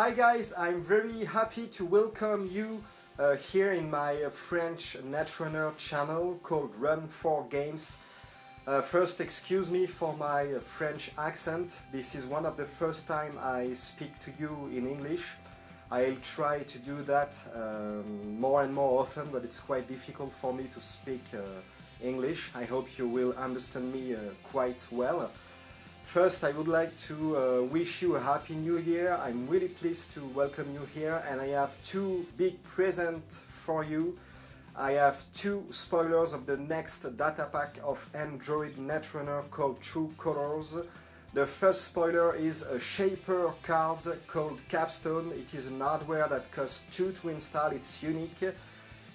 Hi guys, I'm very happy to welcome you here in my French Netrunner channel called Run4Games. First, excuse me for my French accent. This is one of the first time I speak to you in English. I'll try to do that more and more often, but it's quite difficult for me to speak English. I hope you will understand me quite well. First, I would like to wish you a Happy New Year. I'm really pleased to welcome you here, and I have two big presents for you. I have two spoilers of the next data pack of Android Netrunner called True Colors. The first spoiler is a shaper card called Capstone. It is an hardware that costs 2 to install. It's unique.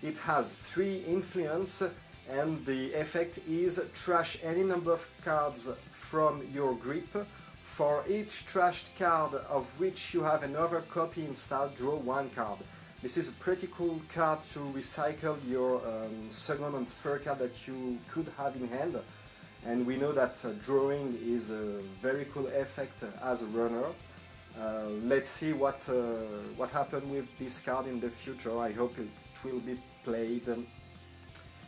It has 3 influence, and the effect is trash any number of cards from your grip. For each trashed card of which you have another copy installed, draw 1 card. This is a pretty cool card to recycle your second and third card that you could have in hand. And we know that drawing is a very cool effect as a runner. Let's see what happens with this card in the future. I hope it will be played.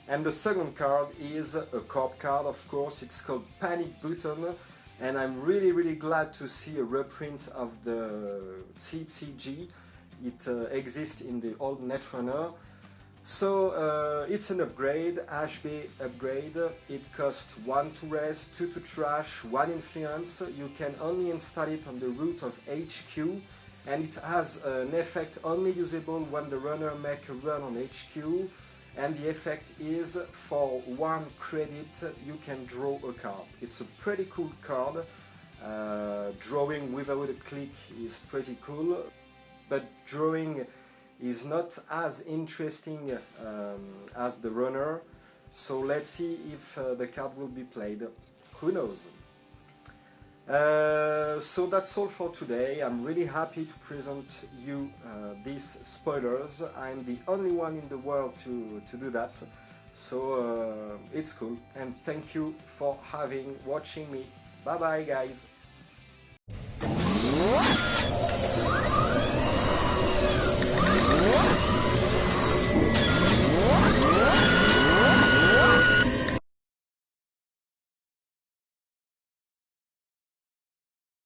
And the second card is a corp card, of course. It's called Panic Button, and I'm really glad to see a reprint of the R4G. It exists in the old Netrunner. So it's an upgrade, HB upgrade. It costs 1 to res, 2 to trash, 1 influence. You can only install it on the root of HQ, and it has an effect only usable when the runner makes a run on HQ. And the effect is for 1 credit you can draw a card. It's a pretty cool card. Drawing without a click is pretty cool, but drawing is not as interesting as the runner. So let's see if the card will be played. Who knows? So that's all for today. I'm really happy to present you these spoilers. I'm the only one in the world to do that, so it's cool, and thank you for watching me. Bye bye guys.